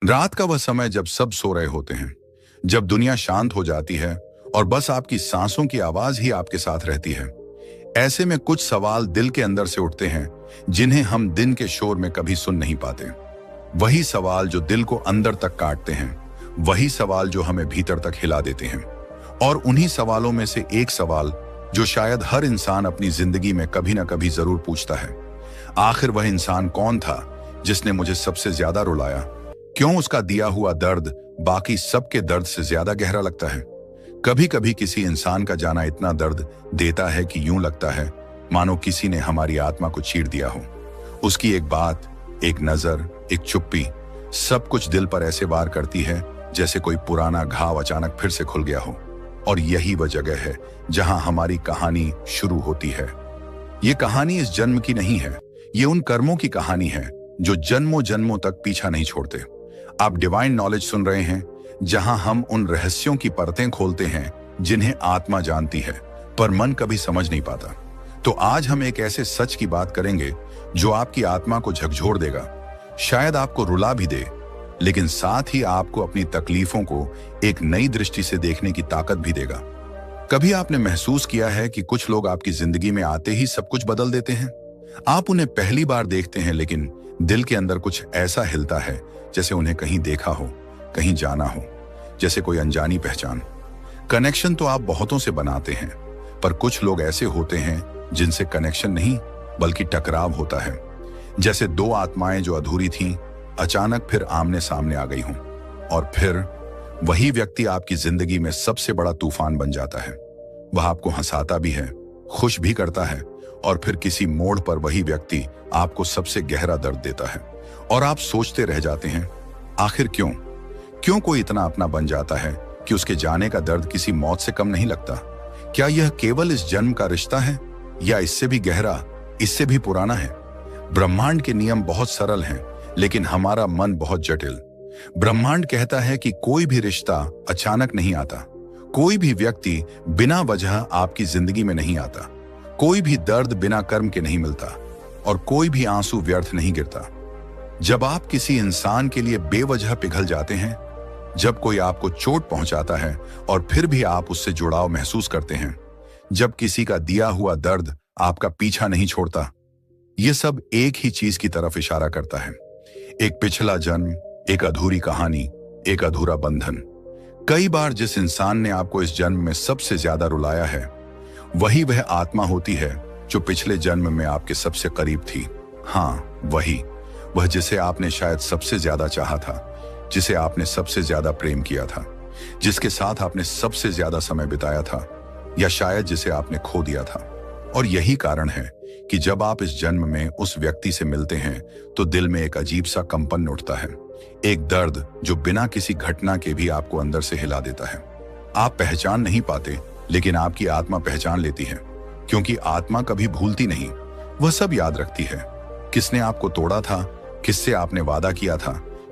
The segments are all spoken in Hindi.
रात का वह समय जब सब सो रहे होते हैं, जब दुनिया शांत हो जाती है और बस आपकी सांसों की आवाज ही आपके साथ रहती है। ऐसे में कुछ सवाल दिल के अंदर से उठते हैं जिन्हें हम दिन के शोर में कभी सुन नहीं पाते। वही सवाल जो दिल को अंदर तक काटते हैं, वही सवाल जो हमें भीतर तक हिला देते हैं। और उन्हीं सवालों में से एक सवाल जो शायद हर इंसान अपनी जिंदगी में कभी ना कभी जरूर पूछता है, आखिर वह इंसान कौन था जिसने मुझे सबसे ज्यादा रुलाया? क्यों उसका दिया हुआ दर्द बाकी सबके दर्द से ज्यादा गहरा लगता है? कभी कभी किसी इंसान का जाना इतना दर्द देता है कि यूं लगता है मानो किसी ने हमारी आत्मा को चीर दिया हो। उसकी एक बात, एक नजर, एक चुप्पी, सब कुछ दिल पर ऐसे वार करती है जैसे कोई पुराना घाव अचानक फिर से खुल गया हो। और यही वह जगह है जहां हमारी कहानी शुरू होती है। ये कहानी इस जन्म की नहीं है, ये उन कर्मों की कहानी है जो जन्मों जन्मों तक पीछा नहीं छोड़ते। आप डिवाइन नॉलेज सुन रहे हैं, जहां हम उन रहस्यों की परतें खोलते हैं जिन्हें आत्मा जानती है पर मन कभी समझ नहीं पाता। तो आज हम एक ऐसे सच की बात करेंगे जो आपकी आत्मा को झकझोर देगा, शायद आपको रुला भी दे, लेकिन साथ ही आपको अपनी तकलीफों को एक नई दृष्टि से देखने की ताकत भी देगा। कभी आपने महसूस किया है कि कुछ लोग आपकी जिंदगी में आते ही सब कुछ बदल देते हैं? आप उन्हें पहली बार देखते हैं लेकिन दिल के अंदर कुछ ऐसा हिलता है जैसे उन्हें कहीं देखा हो, कहीं जाना हो, जैसे कोई अनजानी पहचान। कनेक्शन तो आप बहुतों से बनाते हैं, पर कुछ लोग ऐसे होते हैं जिनसे कनेक्शन नहीं बल्कि टकराव होता है। जैसे दो आत्माएं जो अधूरी थीं, अचानक फिर आमने सामने आ गई हों। और फिर वही व्यक्ति आपकी जिंदगी में सबसे बड़ा तूफान बन जाता है। वह आपको हंसाता भी है, खुश भी करता है, और फिर किसी मोड़ पर वही व्यक्ति आपको सबसे गहरा दर्द देता है। और आप सोचते रह जाते हैं, आखिर क्यों कोई इतना अपना बन जाता है कि उसके जाने का दर्द किसी मौत से कम नहीं लगता? क्या यह केवल इस जन्म का रिश्ता है या इससे भी गहरा, इससे भी पुराना है? ब्रह्मांड के नियम बहुत सरल हैं, लेकिन हमारा मन बहुत जटिल। ब्रह्मांड कहता है कि कोई भी रिश्ता अचानक नहीं आता, कोई भी व्यक्ति बिना वजह आपकी जिंदगी में नहीं आता, कोई भी दर्द बिना कर्म के नहीं मिलता, और कोई भी आंसू व्यर्थ नहीं गिरता। जब आप किसी इंसान के लिए बेवजह पिघल जाते हैं, जब कोई आपको चोट पहुंचाता है और फिर भी आप उससे जुड़ाव महसूस करते हैं, जब किसी का दिया हुआ दर्द आपका पीछा नहीं छोड़ता, यह सब एक ही चीज की तरफ इशारा करता है। एक पिछला जन्म, एक अधूरी कहानी, एक अधूरा बंधन। कई बार जिस इंसान ने आपको इस जन्म में सबसे ज्यादा रुलाया है, वही वह आत्मा होती है जो पिछले जन्म में आपके सबसे करीब थी। हाँ, वह जिसे आपने शायद सबसे ज्यादा चाहा था, जिसे आपने सबसे ज्यादा प्रेम किया था, जिसके साथ आपने सबसे ज्यादा समय बिताया था, या शायद जिसे आपने खो दिया था। और यही कारण है कि जब आप इस जन्म में उस व्यक्ति से मिलते हैं तो दिल में एक अजीब सा कंपन उठता है, एक दर्द जो बिना किसी घटना के भी आपको अंदर से हिला देता है। आप पहचान नहीं पाते, लेकिन आपकी आत्मा पहचान लेती है, क्योंकि आत्मा कभी भूलती नहीं, वह सब याद रखती है। किसने आपको तोड़ा था, किससे आपने वादा किया था,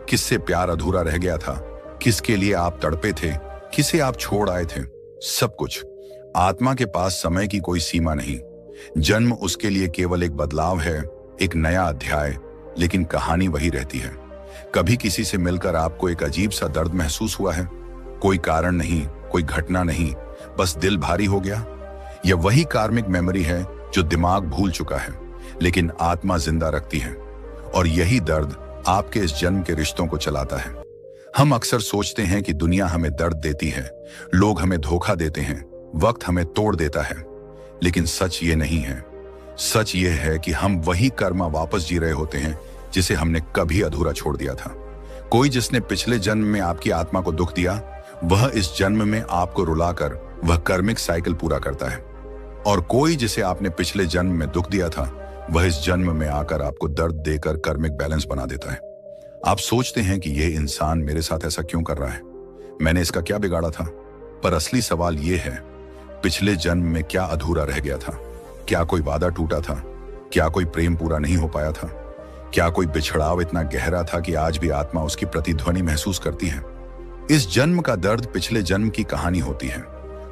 किससे प्यार अधूरा रह गया था, किसके लिए आप तड़पे थे, किसे आप छोड़ आए थे, सब कुछ। आत्मा के पास समय की कोई सीमा नहीं। जन्म उसके लिए केवल एक बदलाव है, एक नया अध्याय, लेकिन कहानी वही रहती है। कभी किसी से मिलकर आपको एक अजीब सा दर्द महसूस हुआ है? कोई कारण नहीं, कोई घटना नहीं, बस दिल भारी हो गया। यह वही कार्मिक मेमोरी है जो दिमाग भूल चुका है, लेकिन आत्मा जिंदा रखती है। और यही दर्द आपके इस जन्म के रिश्तों को चलाता है। हम अक्सर सोचते हैं कि दुनिया हमें दर्द देती है, लोग हमें धोखा देते हैं, वक्त हमें तोड़ देता है, लेकिन सच ये नहीं है। सच ये है कि हम वही कर्मा वापस जी रहे होते हैं जिसे हमने कभी अधूरा छोड़ दिया था। कोई जिसने पिछले जन्म में आपकी आत्मा को दुख दिया, वह इस जन्म में आपको रुलाकर वह कर्मिक साइकिल पूरा करता है। और कोई जिसे आपने पिछले जन्म में दुख दिया था, वह इस जन्म में आकर आपको दर्द देकर कर्मिक बैलेंस बना देता है। आप सोचते हैं कि यह इंसान मेरे साथ ऐसा क्यों कर रहा है, मैंने इसका क्या बिगाड़ा था? पर असली सवाल यह है, पिछले जन्म में क्या अधूरा रह गया था? क्या कोई वादा टूटा था? क्या कोई प्रेम पूरा नहीं हो पाया था? क्या कोई बिछड़ाव इतना गहरा था कि आज भी आत्मा उसकी प्रतिध्वनि महसूस करती है? इस जन्म का दर्द पिछले जन्म की कहानी होती है।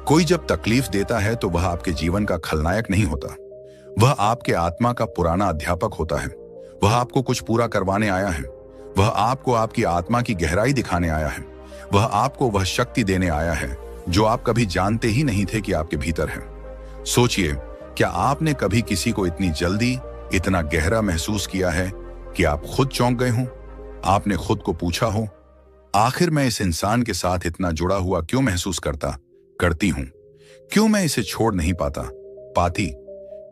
कोई जब तकलीफ देता है तो वह आपके जीवन का खलनायक नहीं होता, वह आपके आत्मा का पुराना अध्यापक होता है। वह आपको कुछ पूरा करवाने आया है, वह आपको आपकी आत्मा की गहराई दिखाने आया है। वह आपको वह शक्ति देने आया है जो आप कभी जानते ही नहीं थे कि आपके भीतर है। सोचिए, क्या आपने कभी किसी को इतनी जल्दी, इतना गहरा महसूस किया है कि आप खुद चौंक गए हों? आपने खुद को पूछा हो, आखिर मैं इस इंसान के साथ इतना जुड़ा हुआ क्यों महसूस करती हूं? क्यों मैं इसे छोड़ नहीं पाती?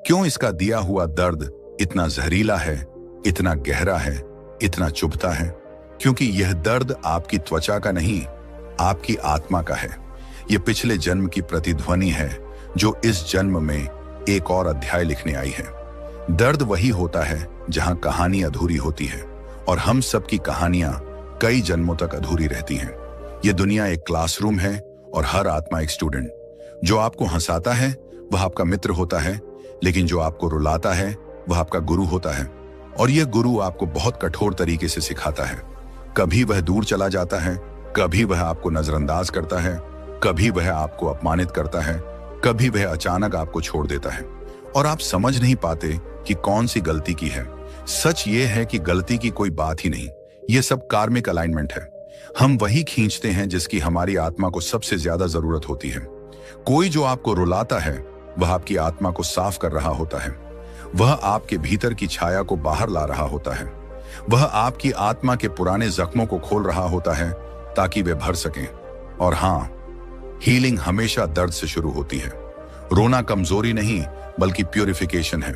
क्यों इसका दिया हुआ दर्द इतना जहरीला है, इतना गहरा है, इतना चुभता है? क्योंकि यह दर्द आपकी त्वचा का नहीं, आपकी आत्मा का है। यह पिछले जन्म की प्रतिध्वनि है जो इस जन्म में एक और अध्याय लिखने आई है। दर्द वही होता है जहां कहानी अधूरी होती है, और हम सबकी कहानियां कई जन्मों तक अधूरी रहती हैं। यह दुनिया एक क्लासरूम है और हर आत्मा एक स्टूडेंट। जो आपको हंसाता है वह आपका मित्र होता है, लेकिन जो आपको रुलाता है वह आपका गुरु होता है। और यह गुरु आपको बहुत कठोर तरीके से सिखाता है। कभी वह दूर चला जाता है, कभी वह आपको नजरअंदाज करता है, कभी वह आपको अपमानित करता है, कभी वह अचानक आपको छोड़ देता है और आप समझ नहीं पाते कि कौन सी गलती की है। सच ये है कि गलती की कोई बात ही नहीं, ये सब कार्मिक अलाइनमेंट है। हम वही खींचते हैं जिसकी हमारी आत्मा को सबसे ज्यादा जरूरत होती है। कोई जो आपको रुलाता है वह आपकी आत्मा को साफ कर रहा होता है। वह आपके भीतर की छाया को बाहर ला रहा होता है। वह आपकी आत्मा के पुराने जख्मों को खोल रहा होता है ताकि वे भर सकें। और हाँ, हीलिंग हमेशा दर्द से शुरू होती है। रोना कमजोरी नहीं बल्कि प्यूरिफिकेशन है।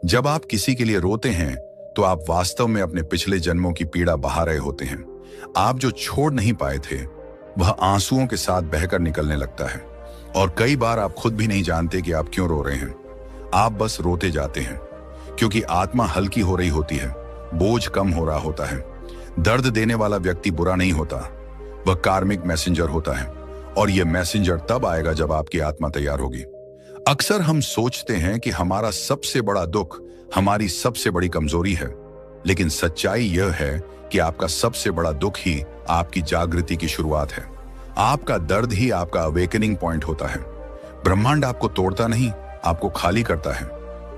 जब आप किसी के लिए रोते हैं तो आप वास्तव में अपने पिछले जन्मों की पीड़ा बहा रहे होते हैं। आप जो छोड़ नहीं पाए थे वह आंसुओं के साथ बहकर निकलने लगता है, और कई बार आप खुद भी नहीं जानते कि आप क्यों रो रहे हैं। आप बस रोते जाते हैं क्योंकि आत्मा हल्की हो रही होती है, बोझ कम हो रहा होता है। दर्द देने वाला व्यक्ति बुरा नहीं होता, वह कार्मिक मैसेंजर होता है, और यह मैसेंजर तब आएगा जब आपकी आत्मा तैयार होगी। अक्सर हम सोचते हैं कि हमारा सबसे बड़ा दुख हमारी सबसे बड़ी कमजोरी है, लेकिन सच्चाई यह है कि आपका सबसे बड़ा दुख ही आपकी जागृति की शुरुआत है। आपका दर्द ही आपका अवेकनिंग पॉइंट होता है। ब्रह्मांड आपको तोड़ता नहीं, आपको खाली करता है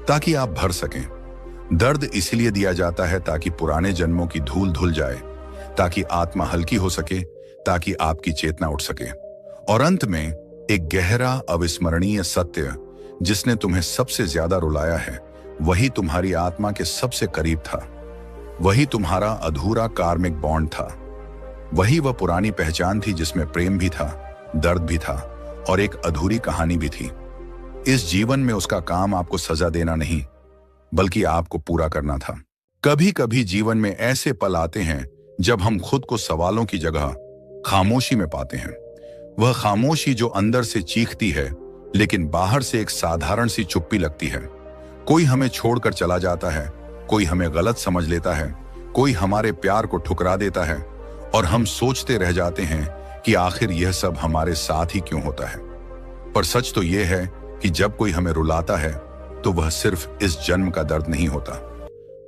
ताकि आप भर सकें। दर्द इसलिए दिया जाता है ताकि पुराने जन्मों की धूल धुल जाए, ताकि आत्मा हल्की हो सके, ताकि आपकी चेतना उठ सके। और अंत में एक गहरा अविस्मरणीय सत्य जिसने तुम्हें सबसे ज्यादा रुलाया है, वही तुम्हारी आत्मा के सबसे करीब था। वही तुम्हारा अधूरा कार्मिक बॉन्ड था। वही वह पुरानी पहचान थी जिसमें प्रेम भी था, दर्द भी था और एक अधूरी कहानी भी थी। इस जीवन में उसका काम आपको सजा देना नहीं बल्कि आपको पूरा करना था। कभी कभी जीवन में ऐसे पल आते हैं जब हम खुद को सवालों की जगह खामोशी में पाते हैं। वह खामोशी जो अंदर से चीखती है लेकिन बाहर से एक साधारण सी चुप्पी लगती है। कोई हमें छोड़कर चला जाता है, कोई हमें गलत समझ लेता है, कोई हमारे प्यार को ठुकरा देता है, और हम सोचते रह जाते हैं कि आखिर यह सब हमारे साथ ही क्यों होता है। पर सच तो यह है कि जब कोई हमें रुलाता है तो वह सिर्फ इस जन्म का दर्द नहीं होता,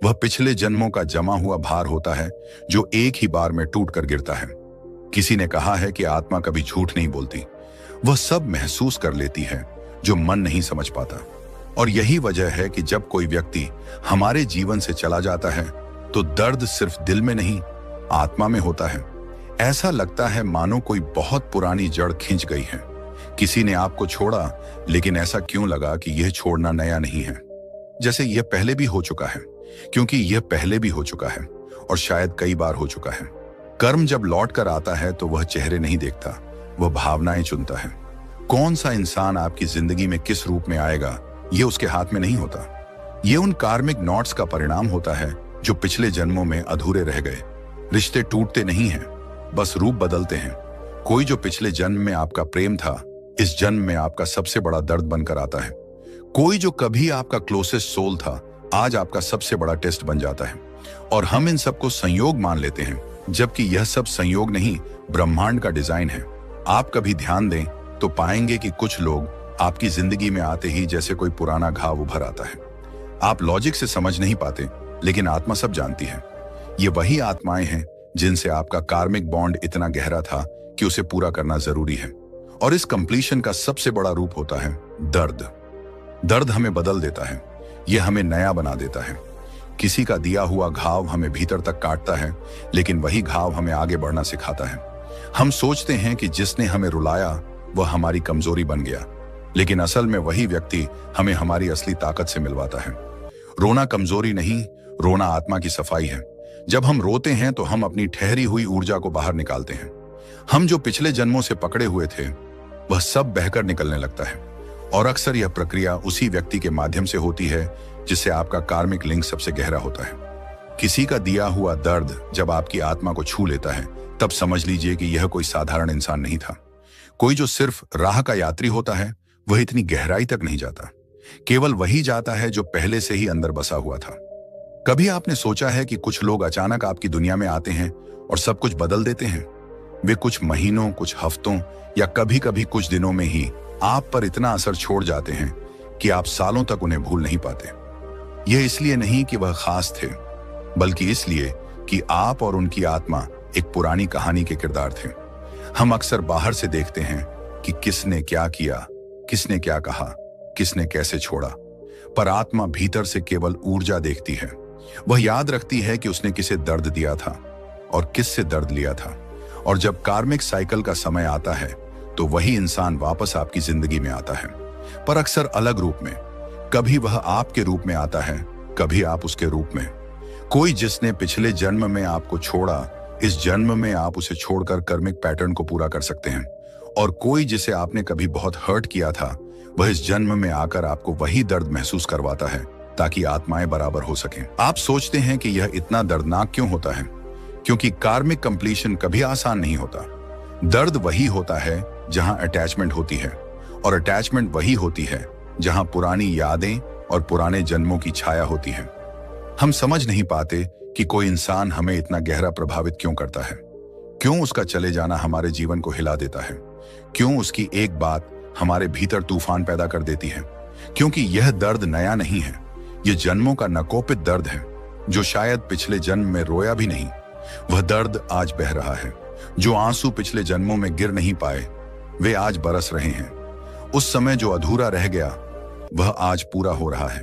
वह पिछले जन्मों का जमा हुआ भार होता है जो एक ही बार में टूट कर गिरता है। किसी ने कहा है कि आत्मा कभी झूठ नहीं बोलती, वह सब महसूस कर लेती है जो मन नहीं समझ पाता। और यही वजह है कि जब कोई व्यक्ति हमारे जीवन से चला जाता है तो दर्द सिर्फ दिल में नहीं, आत्मा में होता है। ऐसा लगता है मानो कोई बहुत पुरानी जड़ खिंच गई है। किसी ने आपको छोड़ा, लेकिन ऐसा क्यों लगा कि यह छोड़ना नया नहीं है, जैसे यह पहले भी हो चुका है, क्योंकि यह पहले भी हो चुका है और शायद कई बार हो चुका है। कर्म जब लौट कर आता है तो वह चेहरे नहीं देखता, वह भावनाएं चुनता है। कौन सा इंसान आपकी जिंदगी में किस रूप में आएगा यह उसके हाथ में नहीं होता। यह उन कार्मिक नॉट्स का परिणाम होता है जो पिछले जन्मों में अधूरे रह गए। रिश्ते टूटते नहीं हैं, बस रूप बदलते हैं। कोई जो पिछले जन्म में आपका प्रेम था, इस जन्म में आपका सबसे बड़ा दर्द बनकर आता है। कोई जो कभी आपका क्लोजेस्ट सोल था, आज आपका सबसे बड़ा टेस्ट बन जाता है। और हम इन सबको संयोग मान लेते हैं, जबकि यह सब संयोग नहीं, ब्रह्मांड का डिजाइन है। आप कभी ध्यान दें तो पाएंगे कि कुछ लोग आपकी जिंदगी में आते ही जैसे कोई पुराना घाव उभर आता है। आप लॉजिक से समझ नहीं पाते, लेकिन आत्मा सब जानती है। ये वही आत्माएं हैं जिनसे आपका कार्मिक बॉन्ड इतना गहरा था कि उसे पूरा करना जरूरी है। और इस कंप्लीशन का सबसे बड़ा रूप होता है दर्द। दर्द हमें बदल देता है, यह हमें नया बना देता है, किसी का दिया हुआ घाव हमें भीतर तक काटता है, लेकिन वही घाव हमें आगे बढ़ना सिखाता है। हम सोचते हैं कि जिसने हमें रुलाया वह हमारी कमजोरी बन गया, लेकिन असल में वही व्यक्ति हमें हमारी असली ताकत से मिलवाता है। रोना कमजोरी नहीं, रोना आत्मा की सफाई है। जब हम रोते हैं तो हम अपनी ठहरी हुई ऊर्जा को बाहर निकालते हैं। हम जो पिछले जन्मों से पकड़े हुए थे वह सब बहकर निकलने लगता है। और अक्सर यह प्रक्रिया उसी व्यक्ति के माध्यम से होती है जिससे आपका कार्मिक लिंक सबसे गहरा होता है। किसी का दिया हुआ दर्द जब आपकी आत्मा को छू लेता है तब समझ लीजिए कि यह कोई साधारण इंसान नहीं था। कोई जो सिर्फ राह का यात्री होता है वह इतनी गहराई तक नहीं जाता। केवल वही जाता है जो पहले से ही अंदर बसा हुआ था। कभी आपने सोचा है कि कुछ लोग अचानक आपकी दुनिया में आते हैं और सब कुछ बदल देते हैं? वे कुछ महीनों, कुछ हफ्तों या कभी कभी कुछ दिनों में ही आप पर इतना असर छोड़ जाते हैं कि आप सालों तक उन्हें भूल नहीं पाते। यह इसलिए नहीं कि वह खास थे, बल्कि इसलिए कि आप और उनकी आत्मा एक पुरानी कहानी के किरदार थे। हम अक्सर बाहर से देखते हैं कि किसने क्या किया, किसने क्या कहा, किसने कैसे छोड़ा, पर आत्मा भीतर से केवल ऊर्जा देखती है। वह याद रखती है कि उसने किसे दर्द दिया था और किससे दर्द लिया था। और जब कार्मिक साइकिल का समय आता है तो वही इंसान वापस आपकी जिंदगी में आता है, पर अक्सर अलग रूप में। कभी वह आपके रूप में आता है, कभी आप उसके रूप में। कोई जिसने पिछले जन्म में आपको छोड़ा, इस जन्म में आप उसे छोड़कर कार्मिक पैटर्न को पूरा कर सकते हैं। और कोई जिसे आपने कभी बहुत हर्ट किया था वह इस जन्म में आकर आपको वही दर्द महसूस करवाता है ताकि आत्माएं बराबर हो सकें। आप सोचते हैं कि यह इतना दर्दनाक क्यों होता है? क्योंकि कार्मिक कंप्लीशन कभी आसान नहीं होता। दर्द वही होता है जहां अटैचमेंट होती है, और अटैचमेंट वही होती है जहां पुरानी यादें और पुराने जन्मों की छाया होती है। हम समझ नहीं पाते कि कोई इंसान हमें इतना गहरा प्रभावित क्यों करता है। क्यों उसका चले जाना हमारे जीवन को हिला देता है? क्यों उसकी एक बात हमारे भीतर तूफान पैदा कर देती है? क्योंकि यह दर्द नया नहीं है, यह जन्मों का नकोपित दर्द है जो शायद पिछले जन्म में रोया भी नहीं। वह दर्द आज बह रहा है। जो आंसू पिछले जन्मों में गिर नहीं पाए वे आज बरस रहे हैं। उस समय जो अधूरा रह गया वह आज पूरा हो रहा है।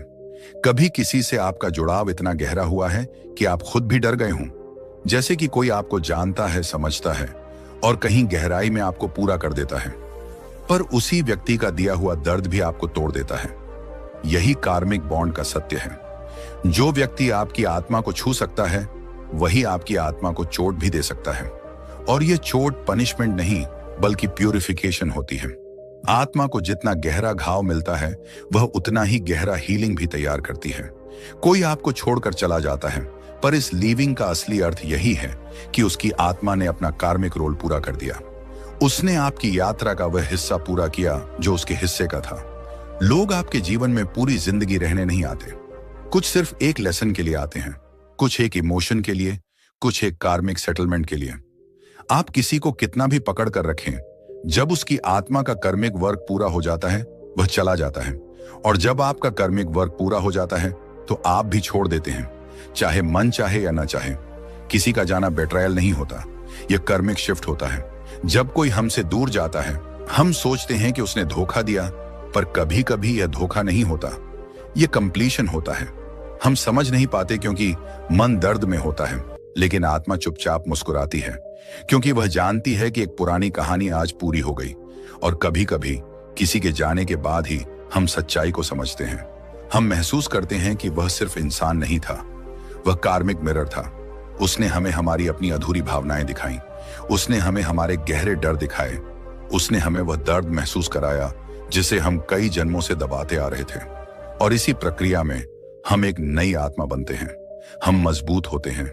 कभी किसी से आपका जुड़ाव इतना गहरा हुआ है कि आप खुद भी डर गए हों, जैसे कि कोई आपको जानता है, समझता है और कहीं गहराई में आपको पूरा कर देता है, पर उसी व्यक्ति का दिया हुआ दर्द भी आपको तोड़ देता है। यही कार्मिक बॉन्ड का सत्य है। जो व्यक्ति आपकी आत्मा को छू सकता है वही आपकी आत्मा को चोट भी दे सकता है। और यह चोट पनिशमेंट नहीं बल्कि प्यूरिफिकेशन होती है। आत्मा को जितना गहरा घाव मिलता है वह उतना ही गहरा हीलिंग भी तैयार करती है। कोई आपको छोड़कर चला जाता है, पर इस लीविंग का असली अर्थ यही है कि उसकी आत्मा ने अपना कार्मिक रोल पूरा कर दिया। उसने आपकी यात्रा का वह हिस्सा पूरा किया जो उसके हिस्से का था। लोग आपके जीवन में पूरी जिंदगी रहने नहीं आते। कुछ सिर्फ एक लेसन के लिए आते हैं, कुछ एक इमोशन के लिए, कुछ एक कार्मिक सेटलमेंट के लिए। आप किसी को कितना भी पकड़ कर रखें, जब उसकी आत्मा का कर्मिक वर्क पूरा हो जाता है वह चला जाता है। और जब आपका कर्मिक वर्क पूरा हो जाता है तो आप भी छोड़ देते हैं, चाहे मन चाहे या ना चाहे। किसी का जाना बेट्रायल नहीं होता, यह कर्मिक शिफ्ट होता है। जब कोई हमसे दूर जाता है हम सोचते हैं कि उसने धोखा दिया, पर कभी कभी यह धोखा नहीं होता, यह कंप्लीशन होता है। हम समझ नहीं पाते क्योंकि मन दर्द में होता है, लेकिन आत्मा चुपचाप मुस्कुराती है क्योंकि वह जानती है कि एक पुरानी कहानी आज पूरी हो गई। और कभी कभी किसी के जाने के बाद ही हम सच्चाई को समझते हैं। हम महसूस करते हैं कि वह सिर्फ इंसान नहीं था, वह कार्मिक मिरर था। उसने हमें हमारी अपनी अधूरी भावनाएं दिखाई, उसने हमें हमारे गहरे डर दिखाए, उसने हमें वह दर्द महसूस कराया जिसे हम कई जन्मों से दबाते आ रहे थे। और इसी प्रक्रिया में हम एक नई आत्मा बनते हैं। हम मजबूत होते हैं,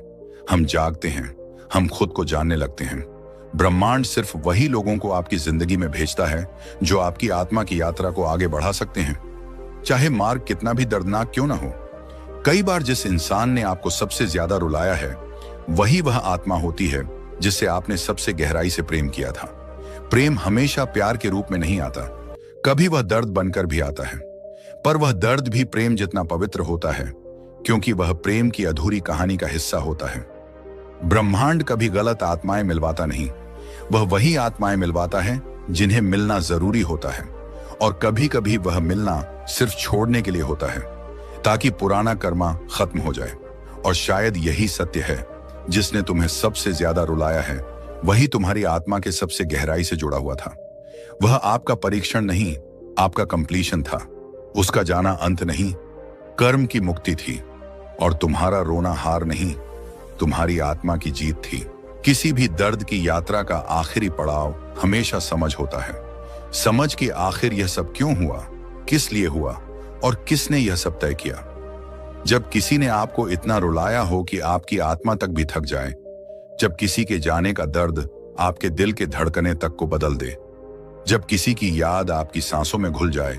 हम जागते हैं, हम खुद को जानने लगते हैं। ब्रह्मांड सिर्फ वही लोगों को आपकी जिंदगी में भेजता है जो आपकी आत्मा की यात्रा को आगे बढ़ा सकते हैं, चाहे मार्ग कितना भी दर्दनाक क्यों ना हो। कई बार जिस इंसान ने आपको सबसे ज्यादा रुलाया है वही वह आत्मा होती है जिससे आपने सबसे गहराई से प्रेम किया था। प्रेम हमेशा प्यार के रूप में नहीं आता, कभी वह दर्द बनकर भी आता है, पर वह दर्द भी प्रेम जितना पवित्र होता है क्योंकि वह प्रेम की अधूरी कहानी का हिस्सा होता है। ब्रह्मांड कभी गलत आत्माएं मिलवाता नहीं, वह वही आत्माएं मिलवाता है जिन्हें मिलना जरूरी होता है। और कभी कभी वह मिलना सिर्फ छोड़ने के लिए होता है ताकि पुराना कर्मा खत्म हो जाए। और शायद यही सत्य है जिसने तुम्हें सबसे ज्यादा रुलाया है, वही तुम्हारी आत्मा के सबसे गहराई से जुड़ा हुआ था। वह आपका परीक्षण नहीं, आपका कंप्लीशन था। उसका जाना अंत नहीं, कर्म की मुक्ति थी। और तुम्हारा रोना हार नहीं, तुम्हारी आत्मा की जीत थी। किसी भी दर्द की यात्रा का आखिरी पड़ाव हमेशा समझ होता है। समझ कि आखिर यह सब क्यों हुआ, किस लिए हुआ और किसने यह सब तय किया। जब किसी ने आपको इतना रुलाया हो कि आपकी आत्मा तक भी थक जाए, जब किसी के जाने का दर्द आपके दिल के धड़कने तक को बदल दे, जब किसी की याद आपकी सांसों में घुल जाए,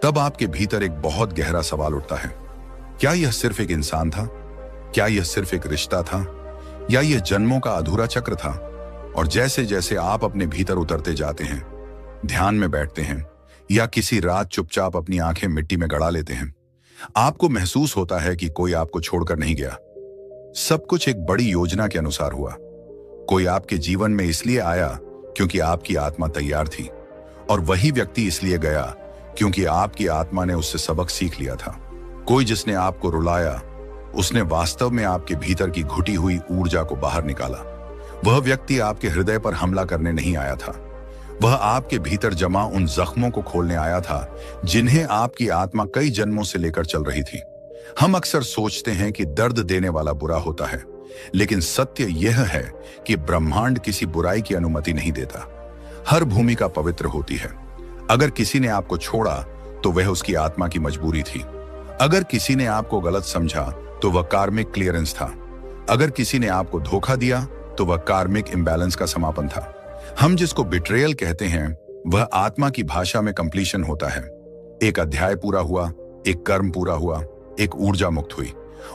तब आपके भीतर एक बहुत गहरा सवाल उठता है। क्या यह सिर्फ एक इंसान था? क्या यह सिर्फ एक रिश्ता था? या यह जन्मों का अधूरा चक्र था? और जैसे जैसे आप अपने भीतर उतरते जाते हैं, ध्यान में बैठते हैं या किसी रात चुपचाप अपनी आंखें मिट्टी में गड़ा लेते हैं, आपको महसूस होता है कि कोई आपको छोड़कर नहीं गया। सब कुछ एक बड़ी योजना के अनुसार हुआ। कोई आपके जीवन में इसलिए आया क्योंकि आपकी आत्मा तैयार थी, और वही व्यक्ति इसलिए गया क्योंकि आपकी आत्मा ने उससे सबक सीख लिया था। कोई जिसने आपको रुलाया, उसने वास्तव में आपके भीतर की घुटी हुई ऊर्जा को बाहर निकाला। वह व्यक्ति आपके हृदय पर हमला करने नहीं आया था, वह आपके भीतर जमा उन जख्मों को खोलने आया था जिन्हें आपकी आत्मा कई जन्मों से लेकर चल रही थी। हम अक्सर सोचते हैं कि दर्द देने वाला बुरा होता है, लेकिन सत्य यह है कि ब्रह्मांड किसी बुराई की अनुमति नहीं देता। हर भूमिका पवित्र होती है। अगर किसी ने आपको छोड़ा तो वह उसकी आत्मा की मजबूरी थी। अगर किसी ने आपको गलत समझा तो वह कार्मिक क्लियरेंस था। अगर किसी ने आपको धोखा दिया तो वह कार्मिक इम्बैलेंस का समापन था। हम जिसको बिट्रेयल कहते हैं, वह आत्मा की भाषा में कंप्लीशन होता है। एक अध्याय पूरा हुआ, एक कर्म पूरा हुआ, एक ऊर्जा मुक्त हुई।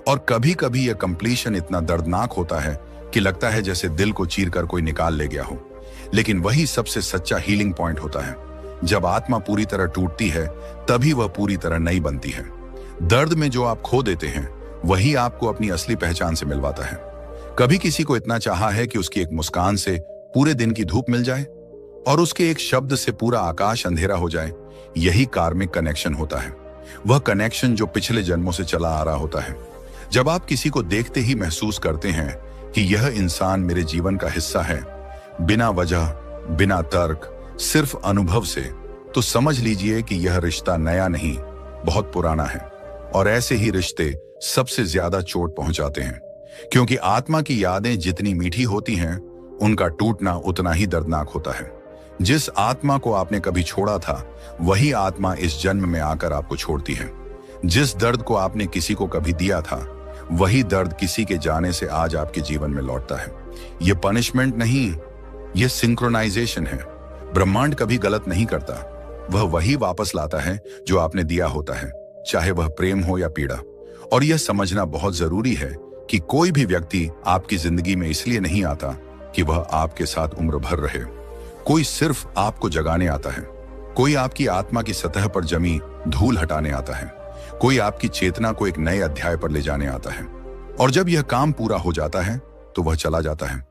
और कभी कभी यह कंप्लीशन इतना दर्दनाक होता है कि लगता है जैसे दिल को चीरकर कोई निकाल ले गया हो। लेकिन वही सबसे सच्चा हीलिंग पॉइंट होता है। जब आत्मा पूरी तरह टूटती है, तभी वह पूरी तरह नई बनती है। दर्द में जो आप खो देते हैं, वही आपको अपनी असली पहचान से मिलवाता है। कभी किसी को इतना चाहा है कि उसकी एक मुस्कान से पूरे दिन की धूप मिल जाए और उसके एक शब्द से पूरा आकाश अंधेरा हो जाए। यही कार्मिक कनेक्शन होता है, वह कनेक्शन जो पिछले जन्मों से चला आ रहा होता है। जब आप किसी को देखते ही महसूस करते हैं कि यह इंसान मेरे जीवन का हिस्सा है, बिना वजह, बिना तर्क, सिर्फ अनुभव से, तो समझ लीजिए कि यह रिश्ता नया नहीं, बहुत पुराना है। और ऐसे ही रिश्ते सबसे ज्यादा चोट पहुंचाते हैं, क्योंकि आत्मा की यादें जितनी मीठी होती हैं, उनका टूटना उतना ही दर्दनाक होता है। जिस आत्मा को आपने कभी छोड़ा था, वही आत्मा इस जन्म में आकर आपको छोड़ती है। जिस दर्द को आपने किसी को कभी दिया था, वही दर्द किसी के जाने से आज आपके जीवन में लौटता है। यह पनिशमेंट नहीं, यह सिंक्रोनाइजेशन है। ब्रह्मांड कभी गलत नहीं करता, वह वही वापस लाता है जो आपने दिया होता है, चाहे वह प्रेम हो या पीड़ा। और यह समझना बहुत जरूरी है कि कोई भी व्यक्ति आपकी जिंदगी में इसलिए नहीं आता कि वह आपके साथ उम्र भर रहे। कोई सिर्फ आपको जगाने आता है, कोई आपकी आत्मा की सतह पर जमी धूल हटाने आता है, कोई आपकी चेतना को एक नए अध्याय पर ले जाने आता है। और जब यह काम पूरा हो जाता है तो वह चला जाता है।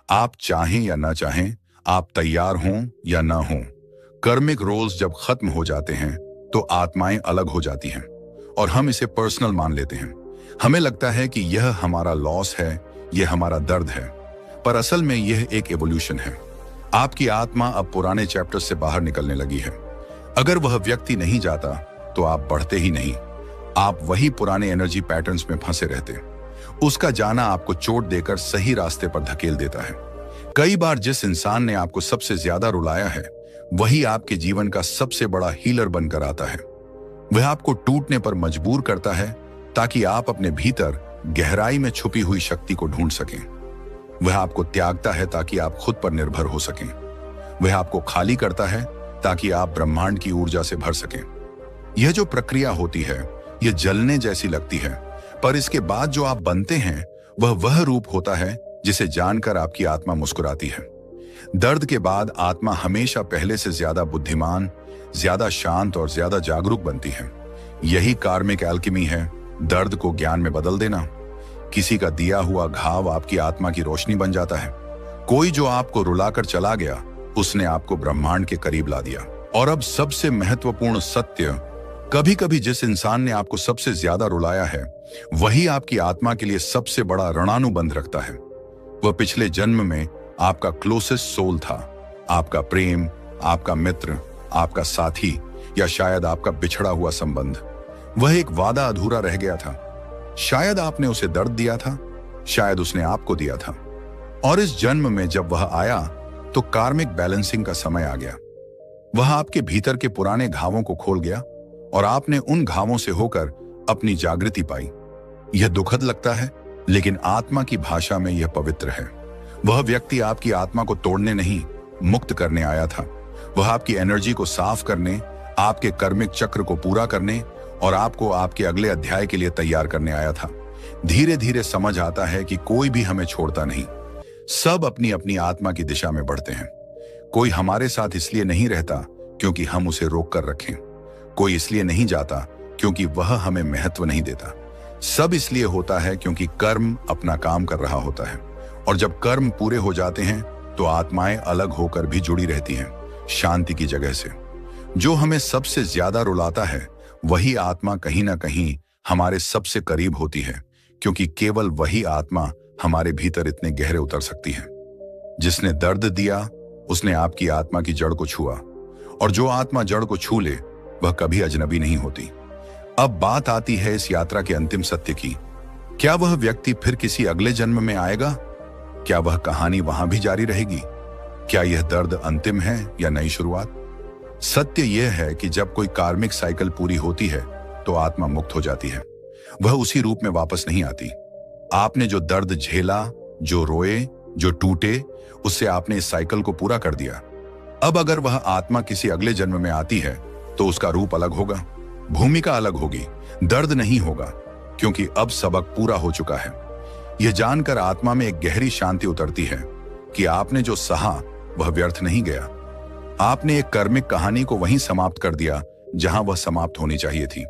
आप चाहें या ना चाहें, आप तैयार हों या ना हों, कर्मिक रोल्स जब खत्म हो जाते हैं तो आत्माएं अलग हो जाती हैं और हम इसे पर्सनल मान लेते हैं। हमें लगता है कि यह हमारा लॉस है, यह हमारा दर्द है, पर असल में यह एक एवोल्यूशन है। आपकी आत्मा अब पुराने चैप्टर से बाहर निकलने लगी है। अगर वह व्यक्ति नहीं जाता तो आप बढ़ते ही नहीं, आप वही पुराने एनर्जी पैटर्न्स में फंसे रहते। उसका जाना आपको चोट देकर सही रास्ते पर धकेल देता है। कई बार जिस इंसान ने आपको सबसे ज्यादा रुलाया है, वही आपके जीवन का सबसे बड़ा हीलर बनकर आता है। वह आपको टूटने पर मजबूर करता है ताकि आप अपने भीतर गहराई में छुपी हुई शक्ति को ढूंढ सकें। वह आपको त्यागता है ताकि आप खुद पर निर्भर हो सकें। वह आपको खाली करता है ताकि आप ब्रह्मांड की ऊर्जा से भर सकें। यह जो प्रक्रिया होती है, यह जलने जैसी लगती है, पर इसके बाद जो आप बनते हैं वह रूप होता है जिसे जानकर आपकी आत्मा मुस्कुराती है। दर्द के बाद आत्मा हमेशा पहले से ज्यादा बुद्धिमान, ज्यादा शांत और ज्यादा जागरूक बनती है। यही कार्मिक एल्केमी है, दर्द को ज्ञान में बदल देना। किसी का दिया हुआ घाव आपकी आत्मा की रोशनी बन जाता है। कोई जो आपको रुलाकर चला गया, उसने आपको ब्रह्मांड के करीब ला दिया। और अब सबसे महत्वपूर्ण सत्य, कभी कभी जिस इंसान ने आपको सबसे ज्यादा रुलाया है वही आपकी आत्मा के लिए सबसे बड़ा ऋणानुबंध रखता है। वह पिछले जन्म में आपका क्लोजेस्ट सोल था, आपका प्रेम, आपका मित्र, आपका साथी, या शायद आपका बिछड़ा हुआ संबंध। वह एक वादा अधूरा रह गया था। शायद आपने उसे दर्द दिया था, शायद उसने आपको दिया था। और इस जन्म में जब वह आया तो कार्मिक बैलेंसिंग का समय आ गया। वह आपके भीतर के पुराने घावों को खोल गया और आपने उन घावों से होकर अपनी जागृति पाई। यह दुखद लगता है, लेकिन आत्मा की भाषा में यह पवित्र है। वह व्यक्ति आपकी आत्मा को तोड़ने नहीं, मुक्त करने आया था। वह आपकी एनर्जी को साफ करने, आपके कर्मिक चक्र को पूरा करने और आपको आपके अगले अध्याय के लिए तैयार करने आया था। धीरे धीरे समझ आता है कि कोई भी हमें छोड़ता नहीं। सब अपनी अपनी आत्मा की दिशा में बढ़ते हैं। कोई हमारे साथ इसलिए नहीं रहता क्योंकि हम उसे रोक कर रखें। कोई इसलिए नहीं जाता क्योंकि वह हमें महत्व नहीं देता। सब इसलिए होता है क्योंकि कर्म अपना काम कर रहा होता है। और जब कर्म पूरे हो जाते हैं तो आत्माएं अलग होकर भी जुड़ी रहती हैं, शांति की जगह से। जो हमें सबसे ज्यादा रुलाता है वही आत्मा कहीं ना कहीं हमारे सबसे करीब होती है, क्योंकि केवल वही आत्मा हमारे भीतर इतने गहरे उतर सकती है। जिसने दर्द दिया उसने आपकी आत्मा की जड़ को छुआ, और जो आत्मा जड़ को छू ले वह कभी अजनबी नहीं होती। अब बात आती है इस यात्रा के अंतिम सत्य की। क्या वह व्यक्ति फिर किसी अगले जन्म में आएगा? क्या वह कहानी वहां भी जारी रहेगी? क्या यह दर्द अंतिम है या नई शुरुआत? सत्य यह है कि जब कोई कार्मिक साइकिल पूरी होती है तो आत्मा मुक्त हो जाती है। वह उसी रूप में वापस नहीं आती। आपने जो दर्द झेला, जो रोए, जो टूटे, उससे आपने इस साइकिल को पूरा कर दिया। अब अगर वह आत्मा किसी अगले जन्म में आती है तो उसका रूप अलग होगा, भूमिका अलग होगी, दर्द नहीं होगा, क्योंकि अब सबक पूरा हो चुका है। यह जानकर आत्मा में एक गहरी शांति उतरती है कि आपने जो सहा वह व्यर्थ नहीं गया। आपने एक कर्मिक कहानी को वहीं समाप्त कर दिया जहां वह समाप्त होनी चाहिए थी।